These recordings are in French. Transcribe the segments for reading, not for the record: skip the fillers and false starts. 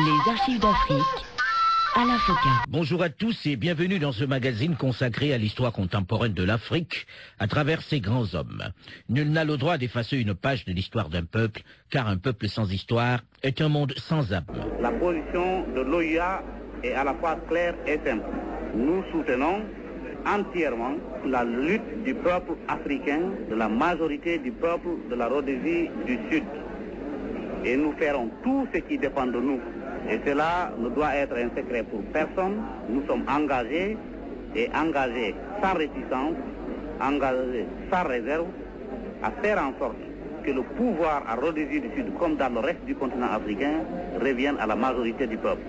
Les archives d'Afrique, à la Foka. Bonjour à tous et bienvenue dans ce magazine consacré à l'histoire contemporaine de l'Afrique à travers ses grands hommes. Nul n'a le droit d'effacer une page de l'histoire d'un peuple, car un peuple sans histoire est un monde sans âme. La position de l'OIA est à la fois claire et simple. Nous soutenons entièrement la lutte du peuple africain, de la majorité du peuple de la Rhodésie du Sud. Et nous ferons tout ce qui dépend de nous. Et cela ne doit être un secret pour personne. Nous sommes engagés et engagés sans réticence, engagés sans réserve, à faire en sorte que le pouvoir à Rhodésie du Sud, comme dans le reste du continent africain, revienne à la majorité du peuple.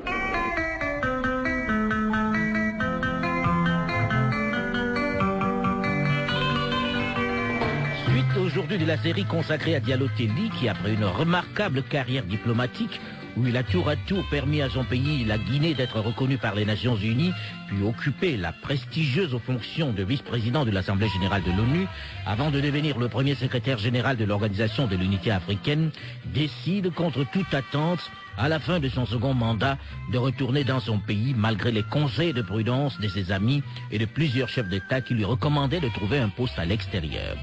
Aujourd'hui de la série consacrée à Diallo Telli qui, après une remarquable carrière diplomatique où il a tour à tour permis à son pays, la Guinée, d'être reconnu par les Nations Unies, puis occuper la prestigieuse fonction de vice-président de l'Assemblée générale de l'ONU, avant de devenir le premier secrétaire général de l'Organisation de l'Unité africaine, décide contre toute attente, à la fin de son second mandat, de retourner dans son pays malgré les conseils de prudence de ses amis et de plusieurs chefs d'État qui lui recommandaient de trouver un poste à l'extérieur.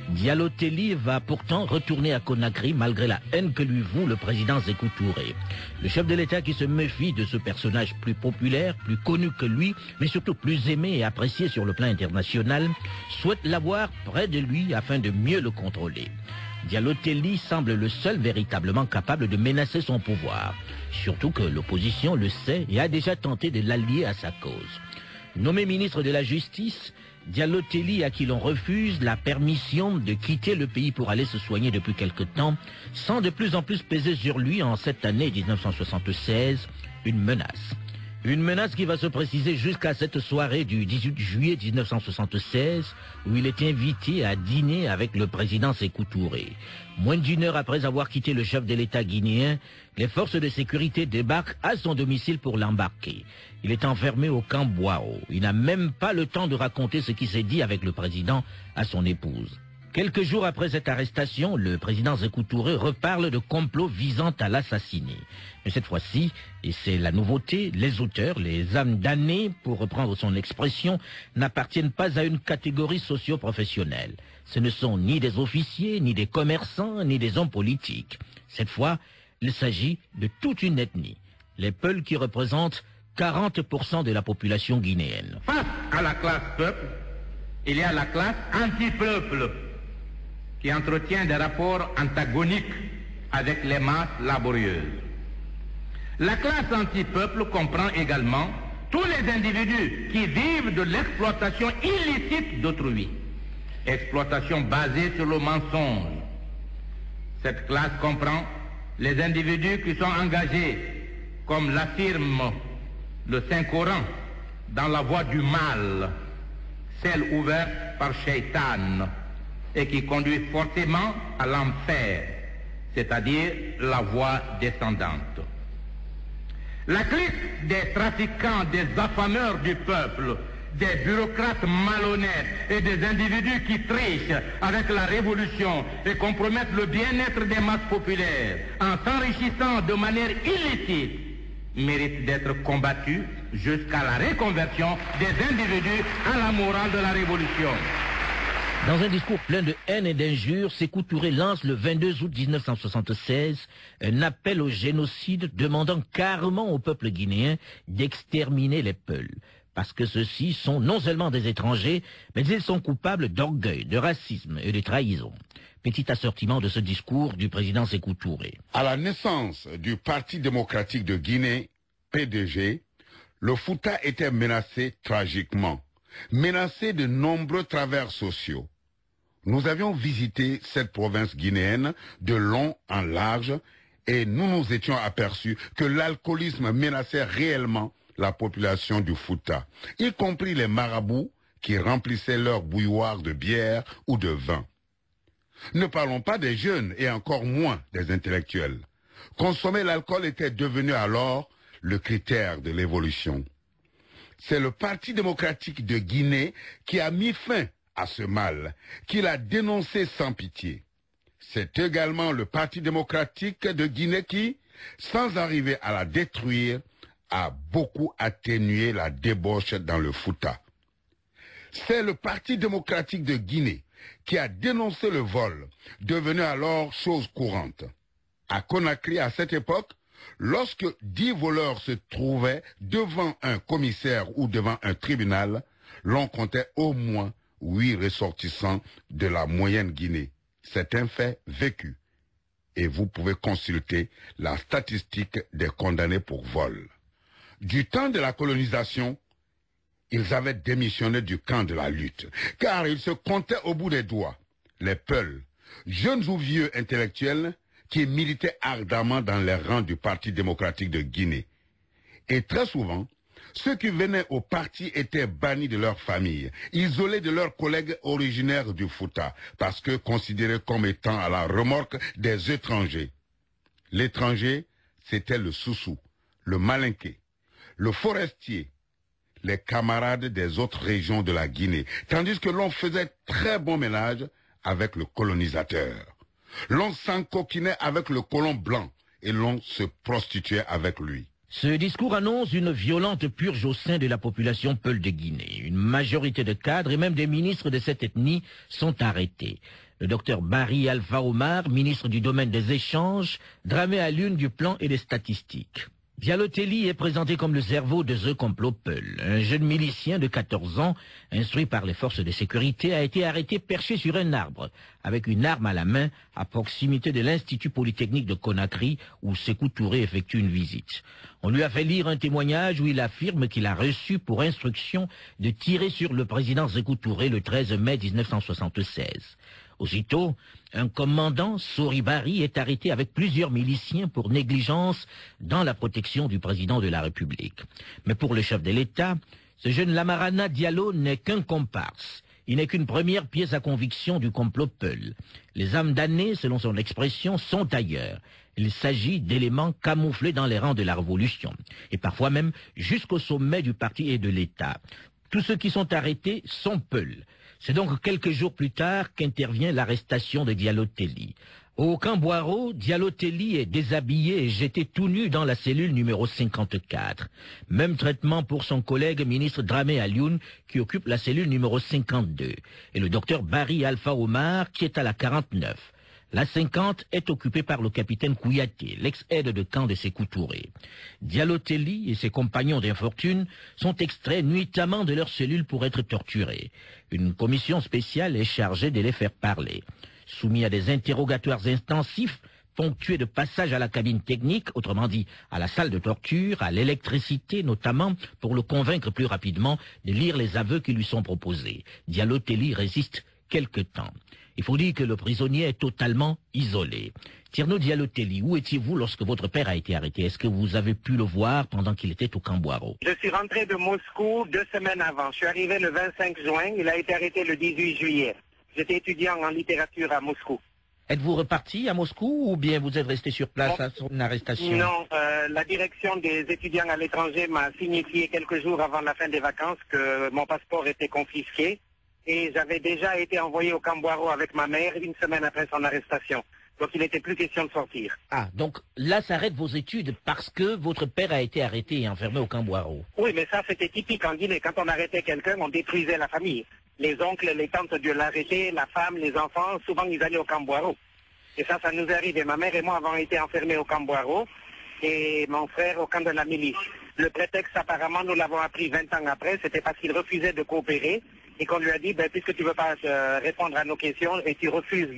Diallo Telli va pourtant retourner à Conakry malgré la haine que lui voue le président Sékou Touré. Le chef de l'État qui se méfie de ce personnage plus populaire, plus connu que lui, mais surtout plus aimé et apprécié sur le plan international, souhaite l'avoir près de lui afin de mieux le contrôler. Diallo Telli semble le seul véritablement capable de menacer son pouvoir, surtout que l'opposition le sait et a déjà tenté de l'allier à sa cause. Nommé ministre de la Justice, Diallo Telli, à qui l'on refuse la permission de quitter le pays pour aller se soigner depuis quelque temps, sent de plus en plus peser sur lui en cette année 1976 une menace. Une menace qui va se préciser jusqu'à cette soirée du 18 juillet 1976 où il est invité à dîner avec le président Sékou Touré. Moins d'une heure après avoir quitté le chef de l'État guinéen, les forces de sécurité débarquent à son domicile pour l'embarquer. Il est enfermé au camp Boao. Il n'a même pas le temps de raconter ce qui s'est dit avec le président à son épouse. Quelques jours après cette arrestation, le président Sékou Touré reparle de complot visant à l'assassiner. Mais cette fois-ci, et c'est la nouveauté, les auteurs, les âmes damnées, pour reprendre son expression, n'appartiennent pas à une catégorie socio-professionnelle. Ce ne sont ni des officiers, ni des commerçants, ni des hommes politiques. Cette fois, il s'agit de toute une ethnie. Les Peuls qui représentent 40% de la population guinéenne. Face à la classe peuple, il y a la classe anti-peuple, qui entretient des rapports antagoniques avec les masses laborieuses. La classe anti-peuple comprend également tous les individus qui vivent de l'exploitation illicite d'autrui, exploitation basée sur le mensonge. Cette classe comprend les individus qui sont engagés, comme l'affirme le Saint-Coran, dans la voie du mal, celle ouverte par Shaitan, et qui conduit forcément à l'enfer, c'est-à-dire la voie descendante. La clique des trafiquants, des affameurs du peuple, des bureaucrates malhonnêtes et des individus qui trichent avec la révolution et compromettent le bien-être des masses populaires en s'enrichissant de manière illicite, mérite d'être combattu jusqu'à la reconversion des individus à la morale de la révolution. Dans un discours plein de haine et d'injures, Sékou Touré lance le 22 août 1976 un appel au génocide demandant carrément au peuple guinéen d'exterminer les Peuls. Parce que ceux-ci sont non seulement des étrangers, mais ils sont coupables d'orgueil, de racisme et de trahison. Petit assortiment de ce discours du président Sékou Touré. À la naissance du Parti démocratique de Guinée, PDG, le Fouta était menacé tragiquement, menacé de nombreux travers sociaux. Nous avions visité cette province guinéenne de long en large et nous nous étions aperçus que l'alcoolisme menaçait réellement la population du Fouta, y compris les marabouts qui remplissaient leurs bouilloires de bière ou de vin. Ne parlons pas des jeunes et encore moins des intellectuels. Consommer l'alcool était devenu alors le critère de l'évolution. C'est le Parti démocratique de Guinée qui a mis fin à ce mal, qui l'a dénoncé sans pitié. C'est également le Parti démocratique de Guinée qui, sans arriver à la détruire, a beaucoup atténué la débauche dans le Fouta. C'est le Parti démocratique de Guinée qui a dénoncé le vol, devenu alors chose courante. À Conakry, à cette époque, lorsque 10 voleurs se trouvaient devant un commissaire ou devant un tribunal, l'on comptait au moins 8 ressortissants de la moyenne Guinée. C'est un fait vécu. Et vous pouvez consulter la statistique des condamnés pour vol. Du temps de la colonisation, ils avaient démissionné du camp de la lutte, car ils se comptaient au bout des doigts. Les Peuls, jeunes ou vieux intellectuels, qui militaient ardemment dans les rangs du Parti démocratique de Guinée. Et très souvent, ceux qui venaient au parti étaient bannis de leur famille, isolés de leurs collègues originaires du Fouta, parce que considérés comme étant à la remorque des étrangers. L'étranger, c'était le Soussou, le Malinké, le Forestier, les camarades des autres régions de la Guinée, tandis que l'on faisait très bon ménage avec le colonisateur. L'on s'encoquinait avec le colon blanc et l'on se prostituait avec lui. Ce discours annonce une violente purge au sein de la population Peul de Guinée. Une majorité de cadres et même des ministres de cette ethnie sont arrêtés. Le docteur Barry Alpha Omar, ministre du domaine des échanges, Dramé Alioune du plan et des statistiques. Diallo Telli est présenté comme le cerveau de The Complot Peul. Un jeune milicien de 14 ans, instruit par les forces de sécurité, a été arrêté perché sur un arbre, avec une arme à la main, à proximité de l'Institut Polytechnique de Conakry, où Sékou Touré effectue une visite. On lui a fait lire un témoignage où il affirme qu'il a reçu pour instruction de tirer sur le président Sékou Touré le 13 mai 1976. Aussitôt, un commandant, Soribari, est arrêté avec plusieurs miliciens pour négligence dans la protection du président de la République. Mais pour le chef de l'État, ce jeune Lamarana Diallo n'est qu'un comparse. Il n'est qu'une première pièce à conviction du complot Peul. Les âmes damnées, selon son expression, sont ailleurs. Il s'agit d'éléments camouflés dans les rangs de la Révolution, et parfois même jusqu'au sommet du parti et de l'État. Tous ceux qui sont arrêtés sont Peul. C'est donc quelques jours plus tard qu'intervient l'arrestation de Diallo Telli. Au camp Boiro, Diallo Telli est déshabillé et jeté tout nu dans la cellule numéro 54. Même traitement pour son collègue ministre Dramé Alioune qui occupe la cellule numéro 52. Et le docteur Barry Alpha Omar qui est à la 49. La 50 est occupée par le capitaine Kouyaté, l'ex-aide de camp de Sékou Touré. Diallo Telli et ses compagnons d'infortune sont extraits nuitamment de leur cellule pour être torturés. Une commission spéciale est chargée de les faire parler. Soumis à des interrogatoires intensifs, ponctués de passages à la cabine technique, autrement dit à la salle de torture, à l'électricité notamment, pour le convaincre plus rapidement de lire les aveux qui lui sont proposés. Diallo Telli résiste quelque temps. Il faut dire que le prisonnier est totalement isolé. Tierno Diallo Telli, où étiez-vous lorsque votre père a été arrêté? Est-ce que vous avez pu le voir pendant qu'il était au camp Boiro? Je suis rentré de Moscou 2 semaines avant. Je suis arrivé le 25 juin. Il a été arrêté le 18 juillet. J'étais étudiant en littérature à Moscou. Êtes-vous reparti à Moscou ou bien vous êtes resté sur place à son arrestation? Non, la direction des étudiants à l'étranger m'a signifié quelques jours avant la fin des vacances que mon passeport était confisqué. Et j'avais déjà été envoyé au camp Boiro avec ma mère 1 semaine après son arrestation. Donc il n'était plus question de sortir. Ah, donc là s'arrêtent vos études parce que votre père a été arrêté et enfermé au camp Boiro. Oui, mais ça c'était typique en Guinée. Quand on arrêtait quelqu'un, on détruisait la famille. Les oncles, les tantes de l'arrêté, la femme, les enfants, souvent ils allaient au camp Boiro. Et ça nous est arrivé. Ma mère et moi avons été enfermés au camp Boiro et mon frère au camp de la milice. Le prétexte apparemment, nous l'avons appris 20 ans après, c'était parce qu'il refusait de coopérer. Et qu'on lui a dit, puisque tu ne veux pas répondre à nos questions et tu refuses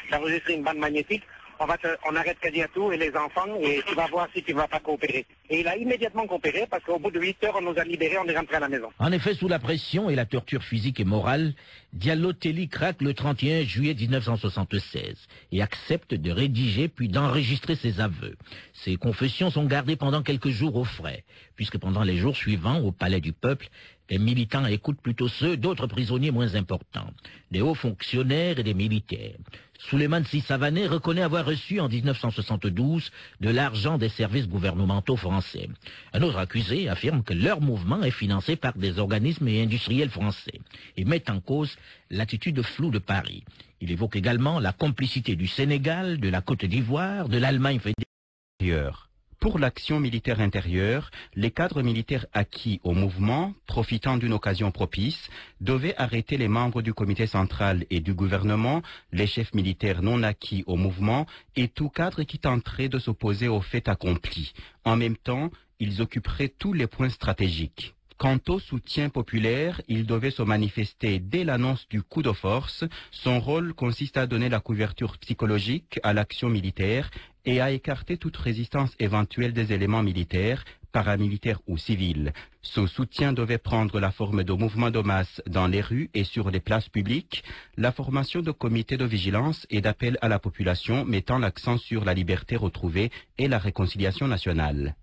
d'enregistrer une bande magnétique, on arrête Kadiatou et les enfants et tu vas voir si tu ne vas pas coopérer. Et il a immédiatement coopéré parce qu'au bout de 8 heures, on nous a libérés, on est rentré à la maison. En effet, sous la pression et la torture physique et morale, Diallo Telli craque le 31 juillet 1976 et accepte de rédiger puis d'enregistrer ses aveux. Ses confessions sont gardées pendant quelques jours au frais, puisque pendant les jours suivants, au Palais du Peuple, les militants écoutent plutôt ceux d'autres prisonniers moins importants, des hauts fonctionnaires et des militaires. Souleymane Sissavané reconnaît avoir reçu en 1972 de l'argent des services gouvernementaux français. Un autre accusé affirme que leur mouvement est financé par des organismes et industriels français et met en cause l'attitude floue de Paris. Il évoque également la complicité du Sénégal, de la Côte d'Ivoire, de l'Allemagne fédérale. Pour l'action militaire intérieure, les cadres militaires acquis au mouvement, profitant d'une occasion propice, devaient arrêter les membres du comité central et du gouvernement, les chefs militaires non acquis au mouvement et tout cadre qui tenterait de s'opposer au fait accompli. En même temps, ils occuperaient tous les points stratégiques. Quant au soutien populaire, il devait se manifester dès l'annonce du coup de force. Son rôle consiste à donner la couverture psychologique à l'action militaire et à écarter toute résistance éventuelle des éléments militaires, paramilitaires ou civils. Ce soutien devait prendre la forme de mouvements de masse dans les rues et sur les places publiques, la formation de comités de vigilance et d'appel à la population mettant l'accent sur la liberté retrouvée et la réconciliation nationale.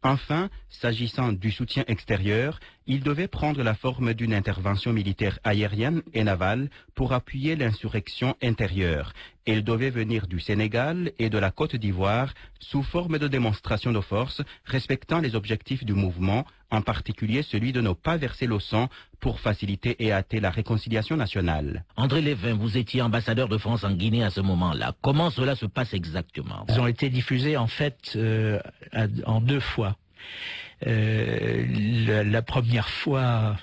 Enfin, s'agissant du soutien extérieur, il devait prendre la forme d'une intervention militaire aérienne et navale pour appuyer l'insurrection intérieure. Elle devait venir du Sénégal et de la Côte d'Ivoire sous forme de démonstration de force, respectant les objectifs du mouvement, en particulier celui de ne pas verser le sang pour faciliter et hâter la réconciliation nationale. André Lévin, vous étiez ambassadeur de France en Guinée à ce moment-là. Comment cela se passe exactement? Ils ont été diffusés en fait en 2 fois. La première fois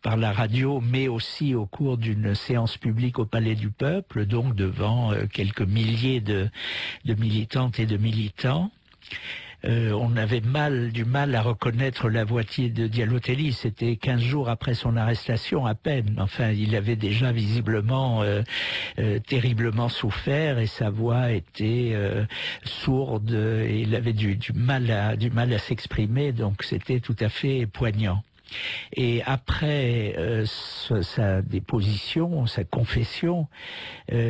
par la radio, mais aussi au cours d'une séance publique au Palais du Peuple, donc devant quelques milliers de militantes et de militants. On avait du mal à reconnaître la voix de Diallo-Telli. C'était 15 jours après son arrestation à peine. Enfin, il avait déjà visiblement terriblement souffert et sa voix était sourde et il avait du mal à s'exprimer. Donc c'était tout à fait poignant. Et après sa déposition, sa confession,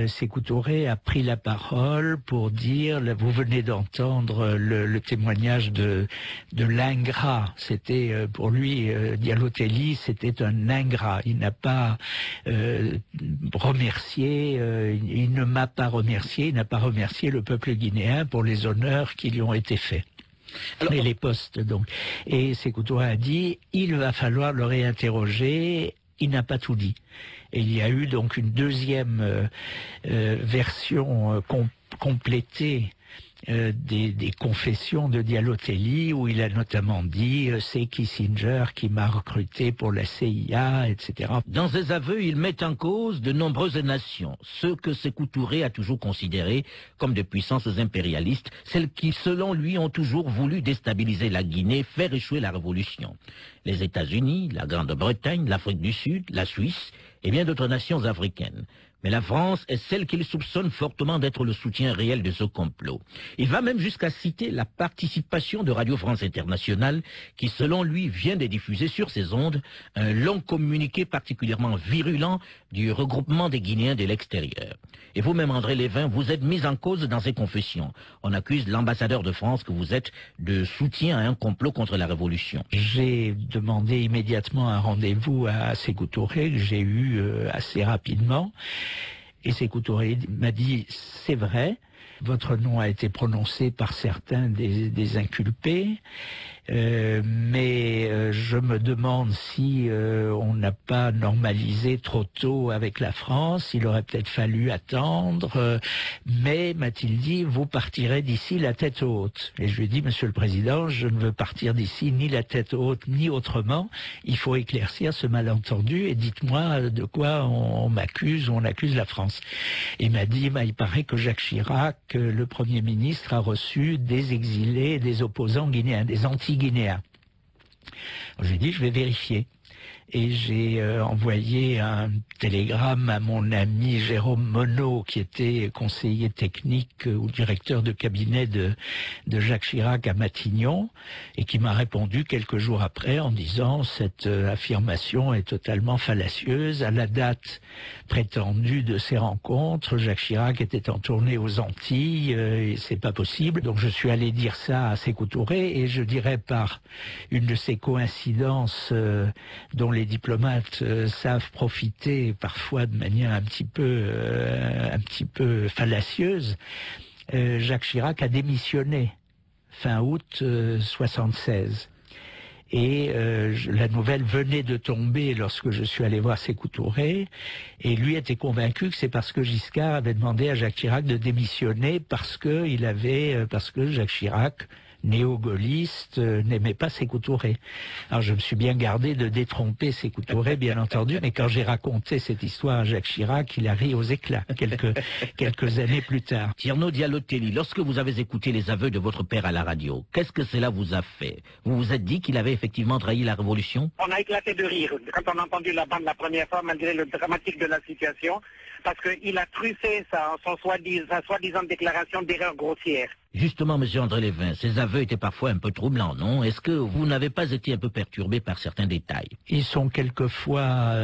Sékou Touré a pris la parole pour dire, vous venez d'entendre le témoignage de l'ingrat. C'était pour lui, Diallo-Telli, c'était un ingrat. Il n'a pas remercié, il ne m'a pas remercié, il n'a pas remercié le peuple guinéen pour les honneurs qui lui ont été faits. Et les postes, donc. Et Sékou Touré a dit, il va falloir le réinterroger, il n'a pas tout dit. Et il y a eu donc une deuxième version complétée des confessions de Diallo-Telli, où il a notamment dit c'est Kissinger qui m'a recruté pour la CIA, etc. Dans ses aveux, il met en cause de nombreuses nations, ceux que Sékou Touré a toujours considérés comme des puissances impérialistes, celles qui, selon lui, ont toujours voulu déstabiliser la Guinée, faire échouer la révolution. Les États-Unis, la Grande-Bretagne, l'Afrique du Sud, la Suisse et bien d'autres nations africaines. Mais la France est celle qu'il soupçonne fortement d'être le soutien réel de ce complot. Il va même jusqu'à citer la participation de Radio France Internationale qui, selon lui, vient de diffuser sur ses ondes un long communiqué particulièrement virulent du regroupement des Guinéens de l'extérieur. Et vous-même, André Lévin, vous êtes mis en cause dans ces confessions. On accuse l'ambassadeur de France que vous êtes de soutien à un complot contre la Révolution. J'ai demandé immédiatement un rendez-vous à Sékou Touré, que j'ai eu assez rapidement. Et Sékou Touré m'a dit, c'est vrai, votre nom a été prononcé par certains des inculpés, mais je me demande si on n'a pas normalisé trop tôt avec la France, il aurait peut-être fallu attendre, mais m'a-t-il dit, vous partirez d'ici la tête haute. Et je lui ai dit, Monsieur le Président, je ne veux partir d'ici ni la tête haute, ni autrement, il faut éclaircir ce malentendu et dites-moi de quoi on m'accuse ou on accuse la France. Et il m'a dit, il paraît que Jacques Chirac, le Premier ministre, a reçu des exilés, des opposants guinéens, des anti-guinéens. J'ai dit, je vais vérifier. Et j'ai envoyé un télégramme à mon ami Jérôme Monod, qui était conseiller technique ou directeur de cabinet de Jacques Chirac à Matignon, et qui m'a répondu quelques jours après en disant « Cette affirmation est totalement fallacieuse. À la date prétendue de ces rencontres, Jacques Chirac était en tournée aux Antilles, et c'est pas possible. » Donc je suis allé dire ça à Sékou Touré, et je dirais par une de ces coïncidences dont les diplomates savent profiter parfois de manière un petit peu fallacieuse, Jacques Chirac a démissionné fin août 76. Et la nouvelle venait de tomber lorsque je suis allé voir Sékou Touré, et lui était convaincu que c'est parce que Giscard avait demandé à Jacques Chirac de démissionner parce que Jacques Chirac néo-gaulliste, n'aimait pas Sékou Touré. Alors je me suis bien gardé de détromper Sékou Touré, bien entendu, mais quand j'ai raconté cette histoire à Jacques Chirac, il a ri aux éclats quelques années plus tard. Tierno Diallo Telli, lorsque vous avez écouté les aveux de votre père à la radio, qu'est-ce que cela vous a fait? Vous vous êtes dit qu'il avait effectivement trahi la révolution? On a éclaté de rire quand on a entendu la bande la première fois, malgré le dramatique de la situation, parce qu'il a truffé sa soi-disant déclaration d'erreur grossière. Justement, monsieur André Lévin, ces aveux étaient parfois un peu troublants, non? Est-ce que vous n'avez pas été un peu perturbé par certains détails? Ils sont quelquefois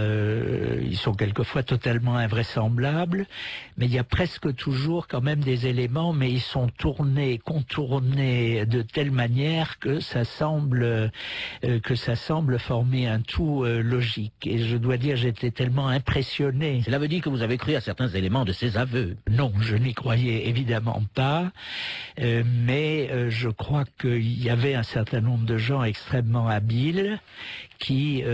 totalement invraisemblables, mais il y a presque toujours quand même des éléments, mais ils sont contournés de telle manière que ça semble former un tout logique. Et je dois dire, j'étais tellement impressionné. Cela veut dire que vous avez cru à certains éléments de ces aveux? Non, je n'y croyais évidemment pas. Mais je crois qu'il y avait un certain nombre de gens extrêmement habiles qui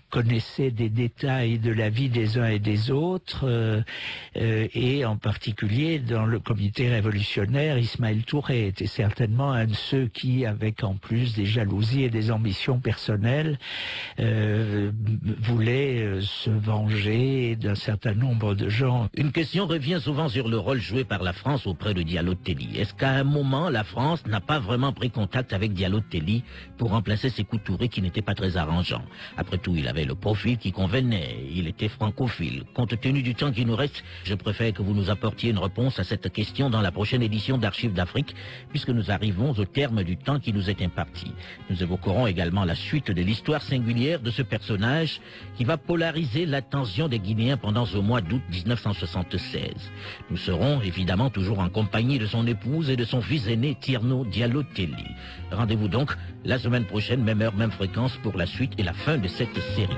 connaissaient des détails de la vie des uns et des autres, et en particulier dans le comité révolutionnaire, Ismaël Touré était certainement un de ceux qui, avec en plus des jalousies et des ambitions personnelles, voulait se venger d'un certain nombre de gens. Une question revient souvent sur le rôle joué par la France auprès de Diallo Telli. Est-ce qu'à un moment, la France n'a pas vraiment pris contact avec Diallo Telli pour remplacer Sékou Touré qui n'était pas très arrangeant? Après tout, il avait le profil qui convenait, il était francophile. Compte tenu du temps qui nous reste, je préfère que vous nous apportiez une réponse à cette question dans la prochaine édition d'Archives d'Afrique, puisque nous arrivons au terme du temps qui nous est imparti. Nous évoquerons également la suite de l'histoire singulière de ce personnage qui va polariser l'attention des Guinéens pendant ce mois d'août 1976. Nous serons évidemment toujours en compagnie de son épouse et de son fils aîné Tierno Diallo Telli. Rendez-vous donc la semaine prochaine, même heure, même fréquence, pour la suite et la fin de cette série.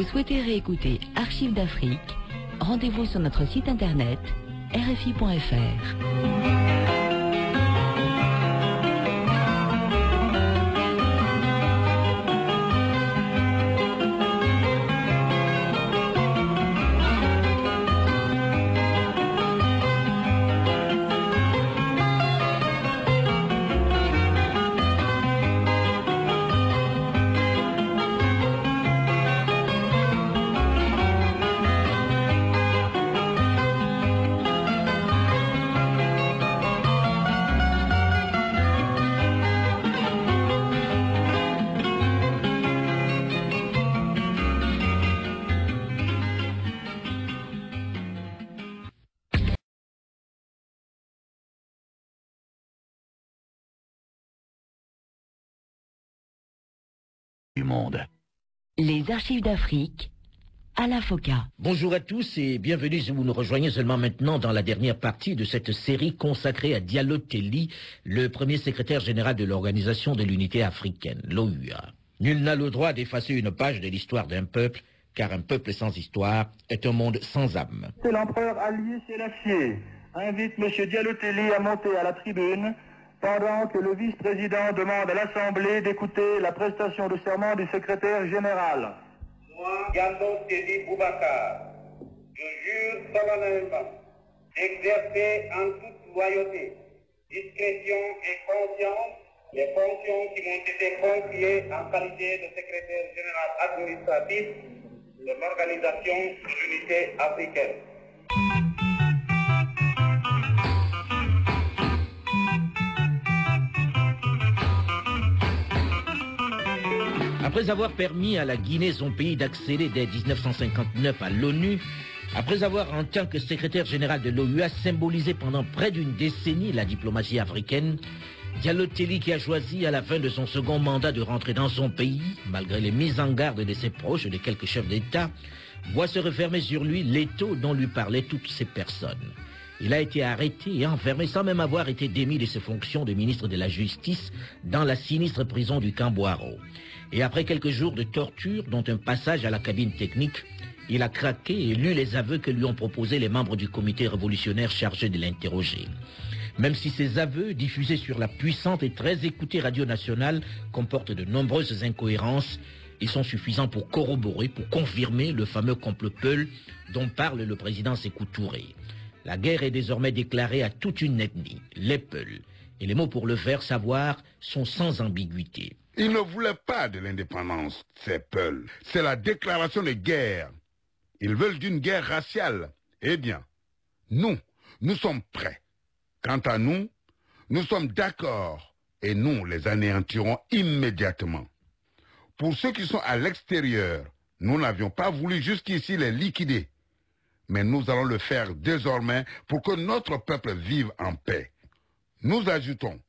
Souhaitez réécouter Archives d'Afrique? Rendez-vous sur notre site internet rfi.fr. Du monde. Les Archives d'Afrique, Alain Foka. Bonjour à tous et bienvenue si vous nous rejoignez seulement maintenant dans la dernière partie de cette série consacrée à Diallo Telli, le premier secrétaire général de l'Organisation de l'Unité africaine, l'OUA. Nul n'a le droit d'effacer une page de l'histoire d'un peuple, car un peuple sans histoire est un monde sans âme. L'empereur Ali Sélassié invite M. Diallo Telli à monter à la tribune pendant que le vice-président demande à l'Assemblée d'écouter la prestation de serment du secrétaire général. Moi, Diallo Telli Boubacar, je jure solennellement d'exercer en toute loyauté, discrétion et conscience les fonctions qui m'ont été confiées en qualité de secrétaire général administratif de l'Organisation de l'Unité africaine. Après avoir permis à la Guinée, son pays, d'accéder dès 1959 à l'ONU, après avoir, en tant que secrétaire général de l'OUA, symbolisé pendant près d'une décennie la diplomatie africaine, Diallo Telli, qui a choisi à la fin de son second mandat de rentrer dans son pays, malgré les mises en garde de ses proches et de quelques chefs d'État, voit se refermer sur lui l'étau dont lui parlaient toutes ces personnes. Il a été arrêté et enfermé sans même avoir été démis de ses fonctions de ministre de la Justice dans la sinistre prison du Camboiro. Et après quelques jours de torture, dont un passage à la cabine technique, il a craqué et lu les aveux que lui ont proposés les membres du comité révolutionnaire chargé de l'interroger. Même si ces aveux, diffusés sur la puissante et très écoutée Radio Nationale, comportent de nombreuses incohérences, ils sont suffisants pour corroborer, pour confirmer le fameux complot Peul dont parle le président Sékou Touré. La guerre est désormais déclarée à toute une ethnie, les Peuls. Et les mots pour le faire savoir sont sans ambiguïté. Ils ne voulaient pas de l'indépendance, ces Peuls. C'est la déclaration de guerre. Ils veulent d'une guerre raciale. Eh bien, nous sommes prêts. Quant à nous, nous sommes d'accord et nous les anéantirons immédiatement. Pour ceux qui sont à l'extérieur, nous n'avions pas voulu jusqu'ici les liquider. Mais nous allons le faire désormais pour que notre peuple vive en paix. Nous ajoutons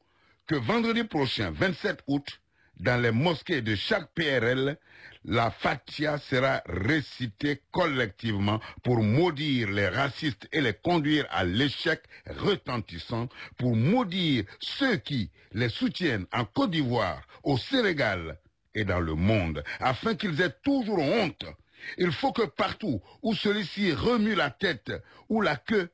que vendredi prochain, 27 août, dans les mosquées de chaque PRL, la Fatiha sera récitée collectivement pour maudire les racistes et les conduire à l'échec retentissant, pour maudire ceux qui les soutiennent en Côte d'Ivoire, au Sénégal et dans le monde, afin qu'ils aient toujours honte. Il faut que partout où celui-ci remue la tête ou la queue,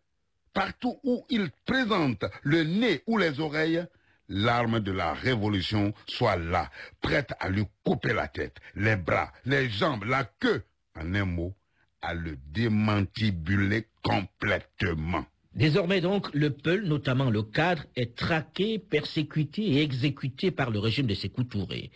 partout où il présente le nez ou les oreilles, l'arme de la révolution soit là, prête à lui couper la tête, les bras, les jambes, la queue, en un mot, à le démantibuler complètement. Désormais donc, le Peul, notamment le cadre, est traqué, persécuté et exécuté par le régime de Sékou Touré.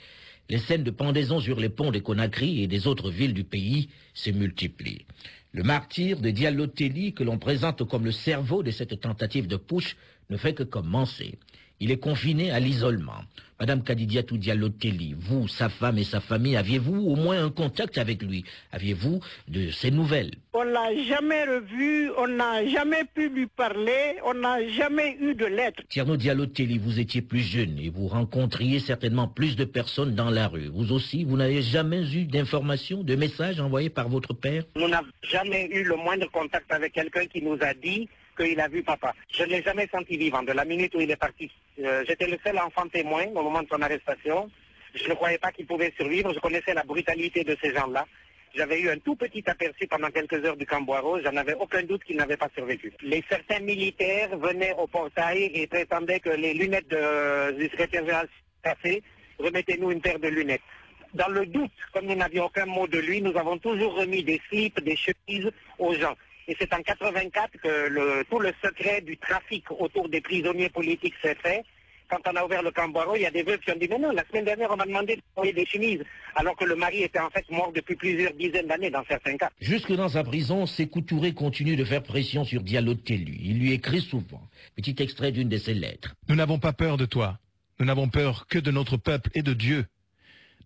Les scènes de pendaison sur les ponts de Conakry et des autres villes du pays se multiplient. Le martyre de Diallo Telli, que l'on présente comme le cerveau de cette tentative de putsch, ne fait que commencer. Il est confiné à l'isolement. Madame Kadidiatou Diallo Telli, vous, sa femme et sa famille, aviez-vous au moins un contact avec lui? Aviez-vous de ses nouvelles? On ne l'a jamais revu, on n'a jamais pu lui parler, on n'a jamais eu de lettres. Thierno Diallo Telli, vous étiez plus jeune et vous rencontriez certainement plus de personnes dans la rue. Vous aussi, vous n'avez jamais eu d'informations, de messages envoyés par votre père? Nous n'avons jamais eu le moindre contact avec quelqu'un qui nous a dit qu'il a vu papa. Je ne l'ai jamais senti vivant. De la minute où il est parti, j'étais le seul enfant témoin au moment de son arrestation. Je ne croyais pas qu'il pouvait survivre. Je connaissais la brutalité de ces gens-là. J'avais eu un tout petit aperçu pendant quelques heures du Camboiro. J'en avais aucun doute qu'il n'avait pas survécu. Certains militaires venaient au portail et prétendaient que les lunettes du secrétaire général cassées, remettez-nous une paire de lunettes. Dans le doute, comme nous n'avions aucun mot de lui, nous avons toujours remis des slips, des chemises aux gens. Et c'est en 84 que tout le secret du trafic autour des prisonniers politiques s'est fait. Quand on a ouvert le Camboiro, il y a des veuves qui ont dit « Mais non, la semaine dernière, on m'a demandé d'envoyer des chemises », alors que le mari était en fait mort depuis plusieurs dizaines d'années dans certains cas. Jusque dans sa prison, Sékou Touré continue de faire pression sur Diallo Telli. Il lui écrit souvent. Petit extrait d'une de ses lettres. Nous n'avons pas peur de toi. Nous n'avons peur que de notre peuple et de Dieu.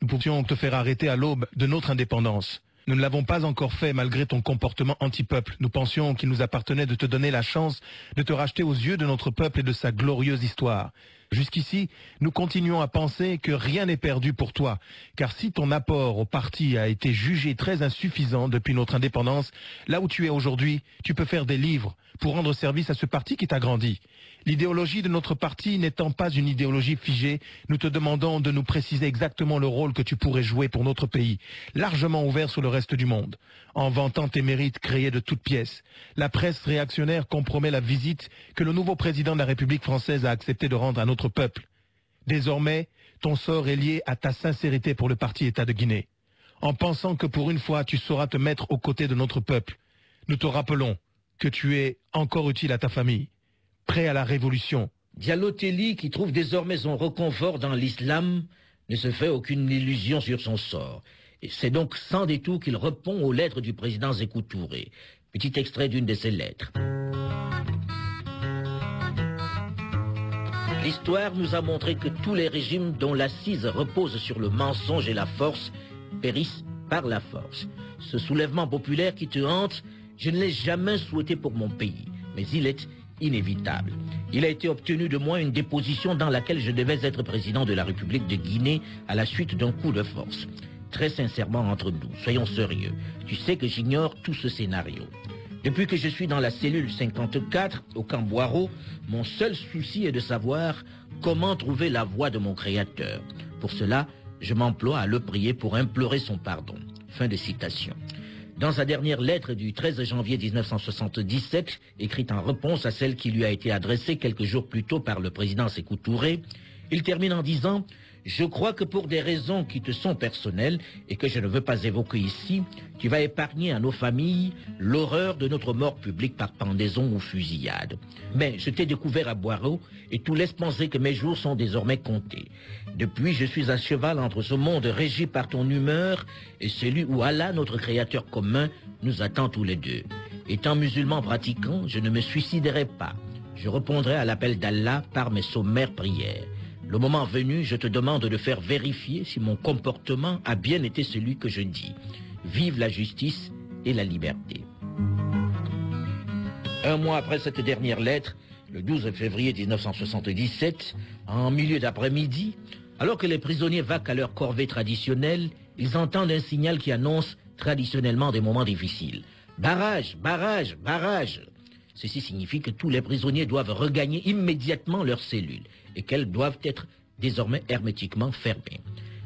Nous pouvions te faire arrêter à l'aube de notre indépendance. Nous ne l'avons pas encore fait malgré ton comportement anti-peuple. Nous pensions qu'il nous appartenait de te donner la chance de te racheter aux yeux de notre peuple et de sa glorieuse histoire. Jusqu'ici, nous continuons à penser que rien n'est perdu pour toi, car si ton apport au parti a été jugé très insuffisant depuis notre indépendance, là où tu es aujourd'hui, tu peux faire des livres pour rendre service à ce parti qui t'a grandi. L'idéologie de notre parti n'étant pas une idéologie figée, nous te demandons de nous préciser exactement le rôle que tu pourrais jouer pour notre pays, largement ouvert sur le reste du monde. En vantant tes mérites créés de toutes pièces, la presse réactionnaire compromet la visite que le nouveau président de la République française a accepté de rendre à notre peuple. Désormais, ton sort est lié à ta sincérité pour le parti État de Guinée. En pensant que pour une fois tu sauras te mettre aux côtés de notre peuple, nous te rappelons que tu es encore utile à ta famille. Prêt à la révolution. Diallo Telli, qui trouve désormais son réconfort dans l'islam, ne se fait aucune illusion sur son sort. Et c'est donc sans détour qu'il répond aux lettres du président Sékou Touré. Petit extrait d'une de ses lettres. L'histoire nous a montré que tous les régimes dont l'assise repose sur le mensonge et la force périssent par la force. Ce soulèvement populaire qui te hante, je ne l'ai jamais souhaité pour mon pays, mais il est inévitable. Il a été obtenu de moi une déposition dans laquelle je devais être président de la République de Guinée à la suite d'un coup de force. Très sincèrement entre nous, soyons sérieux. Tu sais que j'ignore tout ce scénario. Depuis que je suis dans la cellule 54 au camp Boiro, mon seul souci est de savoir comment trouver la voie de mon créateur. Pour cela, je m'emploie à le prier pour implorer son pardon. Fin de citation. Dans sa dernière lettre du 13 janvier 1977, écrite en réponse à celle qui lui a été adressée quelques jours plus tôt par le président Sékou Touré, il termine en disant « Je crois que pour des raisons qui te sont personnelles et que je ne veux pas évoquer ici, tu vas épargner à nos familles l'horreur de notre mort publique par pendaison ou fusillade. Mais je t'ai découvert à Boiro et tout laisse penser que mes jours sont désormais comptés. Depuis, je suis à cheval entre ce monde régi par ton humeur et celui où Allah, notre créateur commun, nous attend tous les deux. Étant musulman pratiquant, je ne me suiciderai pas. Je répondrai à l'appel d'Allah par mes sommaires prières. Le moment venu, je te demande de faire vérifier si mon comportement a bien été celui que je dis. Vive la justice et la liberté. » Un mois après cette dernière lettre, le 12 février 1977, en milieu d'après-midi, alors que les prisonniers vaquent à leur corvée traditionnelle, ils entendent un signal qui annonce traditionnellement des moments difficiles. Barrage, barrage, barrage. Ceci signifie que tous les prisonniers doivent regagner immédiatement leurs cellules et qu'elles doivent être désormais hermétiquement fermées.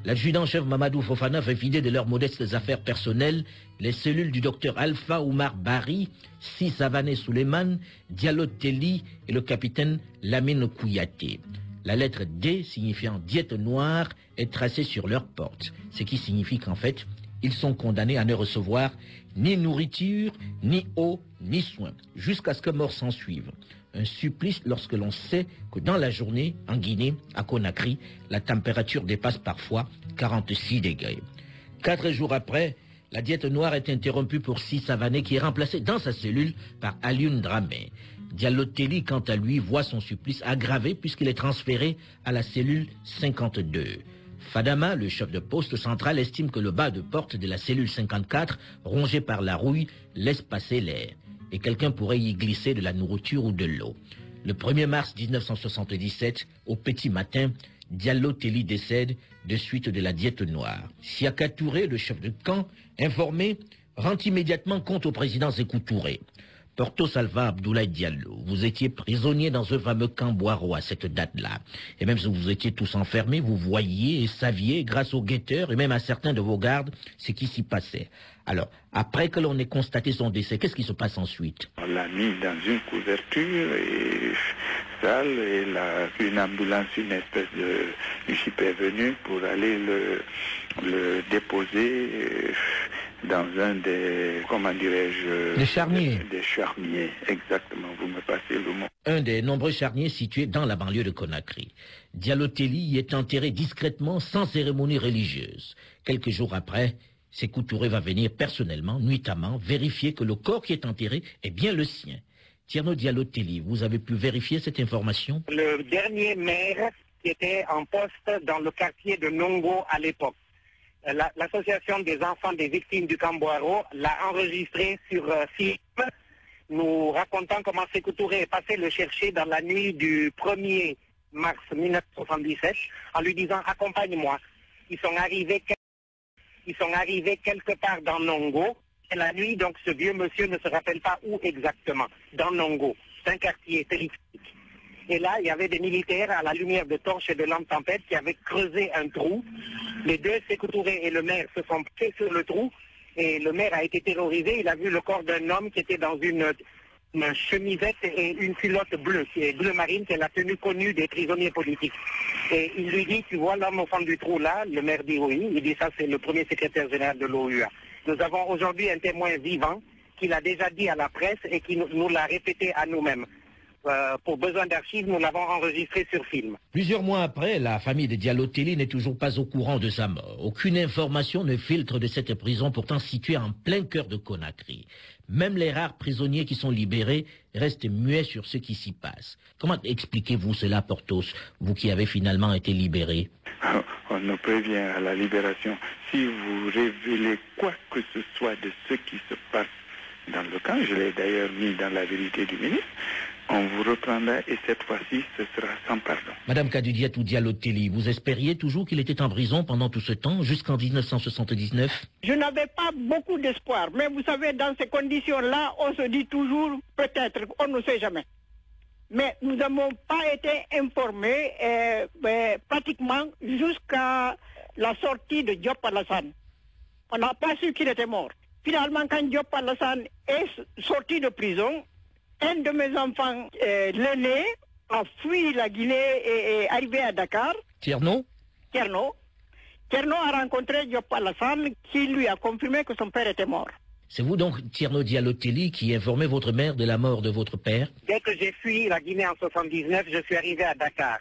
L'adjudant-chef Mamadou Fofana fait vider de leurs modestes affaires personnelles les cellules du docteur Alpha Oumar Bari, Si Savané Souleymane, Diallo Telli et le capitaine Lamine Kouyaté. La lettre D, signifiant diète noire, est tracée sur leurs portes, ce qui signifie qu'en fait, ils sont condamnés à ne recevoir ni nourriture, ni eau, ni soins, jusqu'à ce que mort s'en suive. Un supplice lorsque l'on sait que dans la journée, en Guinée, à Conakry, la température dépasse parfois 46 degrés. 4 jours après, la diète noire est interrompue pour Si Savané qui est remplacé dans sa cellule par Alioune Dramé. Diallo Telli, quant à lui, voit son supplice aggravé puisqu'il est transféré à la cellule 52. Fadama, le chef de poste central, estime que le bas de porte de la cellule 54, rongé par la rouille, laisse passer l'air. Et quelqu'un pourrait y glisser de la nourriture ou de l'eau. Le 1er mars 1977, au petit matin, Diallo Telli décède de suite de la diète noire. Siaka Touré, le chef de camp, informé, rend immédiatement compte au président Sékou Touré. Porto Salva Abdoulaye Diallo, vous étiez prisonnier dans ce fameux camp Boiro à cette date-là. Et même si vous étiez tous enfermés, vous voyiez et saviez, grâce aux guetteurs et même à certains de vos gardes, ce qui s'y passait. Alors, après que l'on ait constaté son décès, qu'est-ce qui se passe ensuite? On l'a mis dans une couverture et sale et une ambulance, une espèce de jeep est venue pour aller le déposer dans un des, comment dirais-je... Les charniers. Des charniers, exactement, vous me passez le mot. Un des nombreux charniers situés dans la banlieue de Conakry. Diallo Telli y est enterré discrètement, sans cérémonie religieuse. Quelques jours après, Sékou Touré va venir personnellement, nuitamment, vérifier que le corps qui est enterré est bien le sien. Tierno Diallo Telli, vous avez pu vérifier cette information? Le dernier maire qui était en poste dans le quartier de Nongo à l'époque. L'association des enfants des victimes du camp Boiro l'a enregistré sur film, nous racontant comment Sékou Touré est passé le chercher dans la nuit du 1er mars 1977 en lui disant « Accompagne-moi ». Ils sont arrivés quelque part dans Nongo. Et la nuit, donc, ce vieux monsieur ne se rappelle pas où exactement. Dans Nongo. C'est un quartier périphérique. Et là, il y avait des militaires à la lumière de torches et de lampes tempêtes qui avaient creusé un trou. Les deux, Sékou Touré et le maire, se sont pieds sur le trou. Et le maire a été terrorisé. Il a vu le corps d'un homme qui était dans une chemisette et une culotte bleue, qui est bleu marine, c'est la tenue connue des prisonniers politiques. Et il lui dit, tu vois l'homme au fond du trou là? Le maire dit oui. Il dit, ça c'est le premier secrétaire général de l'OUA. Nous avons aujourd'hui un témoin vivant qui l'a déjà dit à la presse et qui nous l'a répété à nous-mêmes. pour besoin d'archives, nous l'avons enregistré sur film. Plusieurs mois après, la famille de Diallo Telli n'est toujours pas au courant de sa mort. Aucune information ne filtre de cette prison pourtant située en plein cœur de Conakry. Même les rares prisonniers qui sont libérés restent muets sur ce qui s'y passe. Comment expliquez-vous cela, Porthos, vous qui avez finalement été libéré? On nous prévient à la libération. Si vous révélez quoi que ce soit de ce qui se passe dans le camp, je l'ai d'ailleurs mis dans la vérité du ministre, on vous reprendra et cette fois-ci, ce sera sans pardon. Madame Kadidiatou Diallo Telli, vous espériez toujours qu'il était en prison pendant tout ce temps, jusqu'en 1979? Je n'avais pas beaucoup d'espoir, mais vous savez, dans ces conditions-là, on se dit toujours, peut-être, on ne sait jamais. Mais nous n'avons pas été informés pratiquement jusqu'à la sortie de Diop Alassane. On n'a pas su qu'il était mort. Finalement, quand Diop Alassane est sorti de prison, un de mes enfants, l'aîné, a fui la Guinée et est arrivé à Dakar. Tierno a rencontré Diop Alassane qui lui a confirmé que son père était mort. C'est vous donc, Tierno Diallo Telli, qui informez votre mère de la mort de votre père? Dès que j'ai fui la Guinée en 1979, je suis arrivé à Dakar.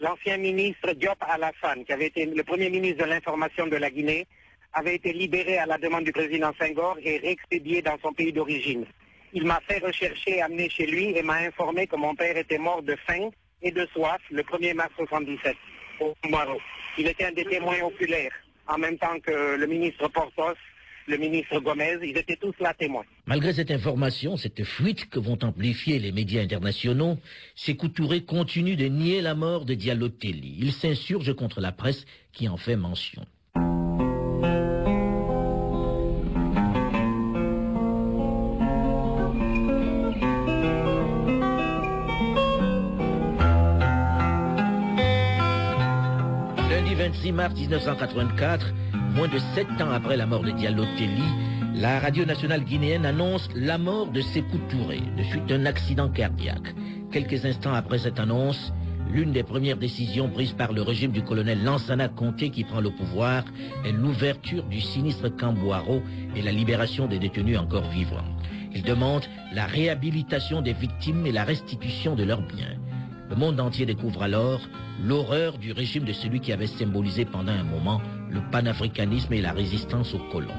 L'ancien ministre Diop Alassane, qui avait été le premier ministre de l'information de la Guinée, avait été libéré à la demande du président Senghor et réexpédié dans son pays d'origine. Il m'a fait rechercher, amener chez lui et m'a informé que mon père était mort de faim et de soif le 1er mars 1977 au Maroc. Il était un des témoins oculaires, en même temps que le ministre Porthos, le ministre Gomez, ils étaient tous là témoins. Malgré cette information, cette fuite que vont amplifier les médias internationaux, Sékou Touré continue de nier la mort de Diallo Telli. Il s'insurge contre la presse qui en fait mention. Lundi 26 mars 1984, moins de 7 ans après la mort de Diallo Telli, la radio nationale guinéenne annonce la mort de Sékou Touré, de suite d'un accident cardiaque. Quelques instants après cette annonce, l'une des premières décisions prises par le régime du colonel Lansana Conté qui prend le pouvoir est l'ouverture du sinistre camp Boiro et la libération des détenus encore vivants. Il demande la réhabilitation des victimes et la restitution de leurs biens. Le monde entier découvre alors l'horreur du régime de celui qui avait symbolisé pendant un moment le panafricanisme et la résistance aux colons.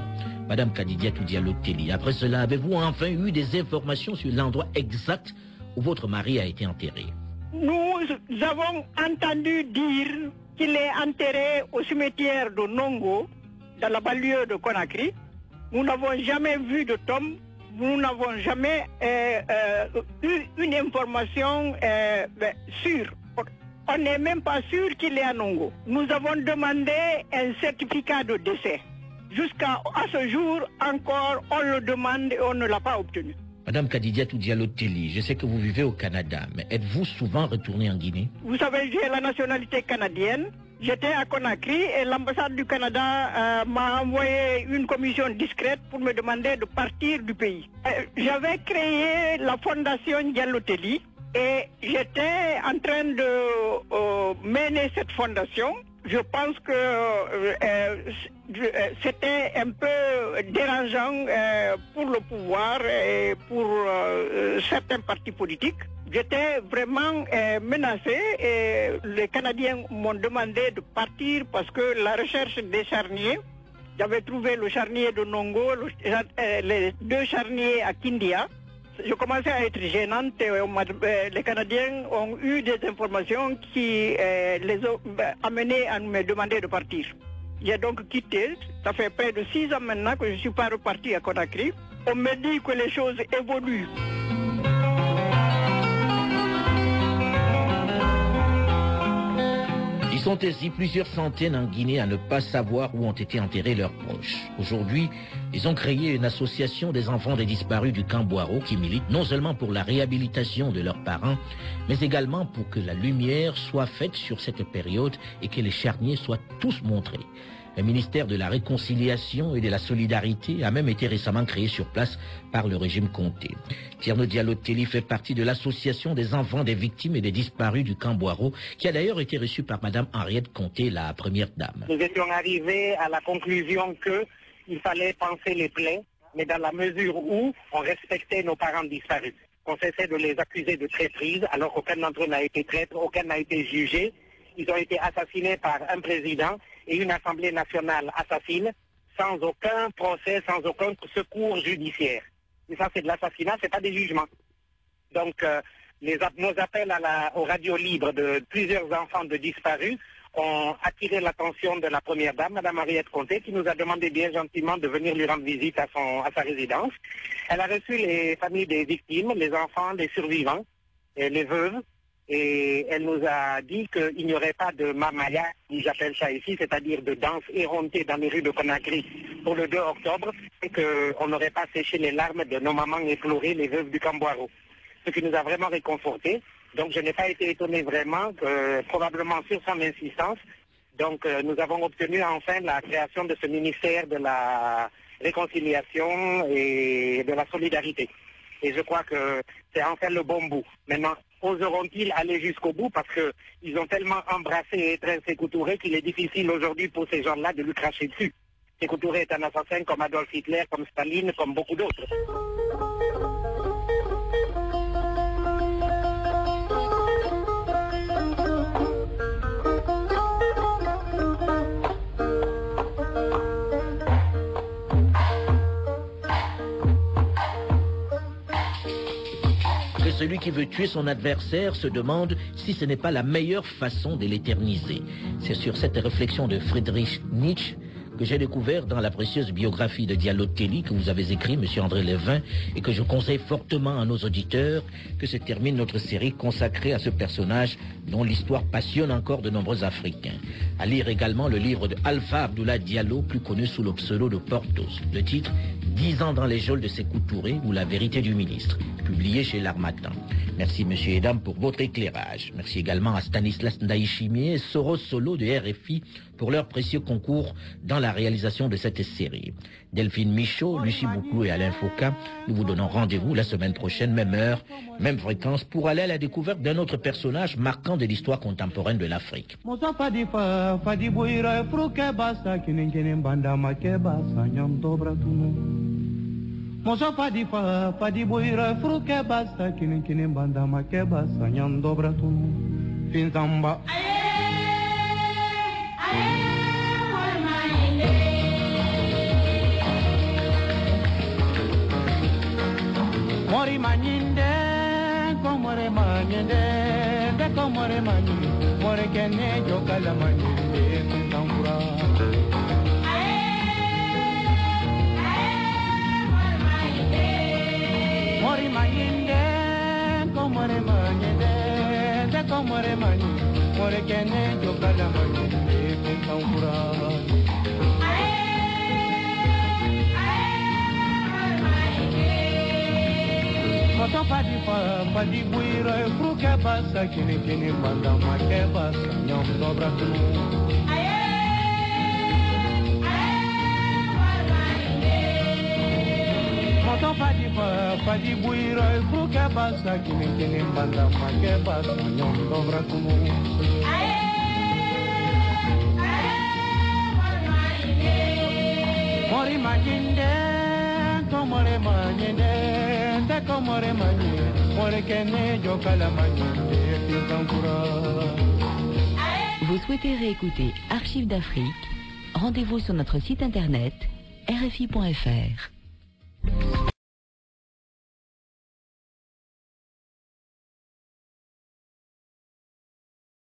Madame Kadidiatou Diallo Telli, après cela, avez-vous enfin eu des informations sur l'endroit exact où votre mari a été enterré? Nous avons entendu dire qu'il est enterré au cimetière de Nongo, dans la banlieue de Conakry. Nous n'avons jamais vu de tombe. Nous n'avons jamais eu une information sûre. On n'est même pas sûr qu'il est à Nongo. Nous avons demandé un certificat de décès. Jusqu'à ce jour, encore, on le demande et on ne l'a pas obtenu. Madame Kadidiatou Diallo Telli, je sais que vous vivez au Canada, mais êtes-vous souvent retournée en Guinée? Vous savez, j'ai la nationalité canadienne. J'étais à Conakry et l'ambassade du Canada m'a envoyé une commission discrète pour me demander de partir du pays. J'avais créé la fondation Diallo Telli et j'étais en train de mener cette fondation. Je pense que c'était un peu dérangeant pour le pouvoir et pour certains partis politiques. J'étais vraiment menacé et les Canadiens m'ont demandé de partir parce que la recherche des charniers, j'avais trouvé le charnier de Nongo, les 2 charniers à Kindia. Je commençais à être gênante et les Canadiens ont eu des informations qui les ont amenés à me demander de partir. J'ai donc quitté, ça fait près de 6 ans maintenant que je ne suis pas reparti à Conakry. On me dit que les choses évoluent. Ils sont ainsi plusieurs centaines en Guinée à ne pas savoir où ont été enterrés leurs proches. Aujourd'hui, ils ont créé une association des enfants des disparus du camp Boiro qui milite non seulement pour la réhabilitation de leurs parents, mais également pour que la lumière soit faite sur cette période et que les charniers soient tous montrés. Le ministère de la Réconciliation et de la Solidarité a même été récemment créé sur place par le régime Conté. Tierno Diallo Telli fait partie de l'association des enfants des victimes et des disparus du camp Boiro, qui a d'ailleurs été reçue par Madame Henriette Conté, la première dame. Nous étions arrivés à la conclusion qu'il fallait panser les plaies, mais dans la mesure où on respectait nos parents disparus. qu'on cessait de les accuser de traîtrise, alors qu'aucun d'entre eux n'a été traître, aucun n'a été jugé. Ils ont été assassinés par un président et une Assemblée nationale assassine, sans aucun procès, sans aucun secours judiciaire. Et ça, c'est de l'assassinat, c'est pas des jugements. Donc, nos appels aux radios libres de plusieurs enfants de disparus ont attiré l'attention de la première dame, Mme Henriette Conté, qui nous a demandé bien gentiment de venir lui rendre visite à sa résidence. Elle a reçu les familles des victimes, les enfants, les survivants, et les veuves, et elle nous a dit qu'il n'y aurait pas de mamaya, j'appelle ça ici, c'est-à-dire de danse éhontée dans les rues de Conakry pour le 2 octobre, et qu'on n'aurait pas séché les larmes de nos mamans éplorées, les veuves du Camboiro. Ce qui nous a vraiment réconfortés. Donc je n'ai pas été étonné vraiment, probablement sur son insistance. Donc nous avons obtenu enfin la création de ce ministère de la réconciliation et de la solidarité. Et je crois que c'est enfin le bon bout. Maintenant, oseront-ils aller jusqu'au bout parce qu'ils ont tellement embrassé et étreint Sékou Touré qu'il est difficile aujourd'hui pour ces gens-là de lui cracher dessus. Sékou Touré est un assassin comme Adolf Hitler, comme Staline, comme beaucoup d'autres. Celui qui veut tuer son adversaire se demande si ce n'est pas la meilleure façon de l'éterniser. C'est sur cette réflexion de Friedrich Nietzsche que j'ai découvert dans la précieuse biographie de Diallo Telli que vous avez écrit, M. André Levin, et que je conseille fortement à nos auditeurs, que se termine notre série consacrée à ce personnage dont l'histoire passionne encore de nombreux Africains. À lire également le livre de Alpha Abdoulaye Diallo, plus connu sous le pseudo de Portos. Le titre, 10 ans dans les geôles de Sékou Touré ou la vérité du ministre, publié chez l'Harmattan. Merci, messieurs et dames, pour votre éclairage. Merci également à Stanislas Ndaïchimier et Soros Solo de RFI pour leur précieux concours dans la réalisation de cette série. Delphine Michaud, Lucie Bouclou et Alain Foucault, nous vous donnons rendez-vous la semaine prochaine, même heure, même fréquence, pour aller à la découverte d'un autre personnage marquant de l'histoire contemporaine de l'Afrique. Mozo padi boira fruke basta kinin banda make basta nyam dobra tunu finzamba mori manyinde komore manyinde de komore manyinde more kene jokala manyinde finzambura mori manyinde komore manyinde de komore manyinde more kene jokala manyinde finzambura Moto padi buira fruke basa kini banda make basa nyom dobra tunu Moto padi buira fruke basa kini banda make basa nyom dobra tunu Mori majinde komore manyinde de komore manyinde more kene jokala manyinde finzambura. Vous souhaitez réécouter Archives d'Afrique? Rendez-vous sur notre site internet rfi.fr.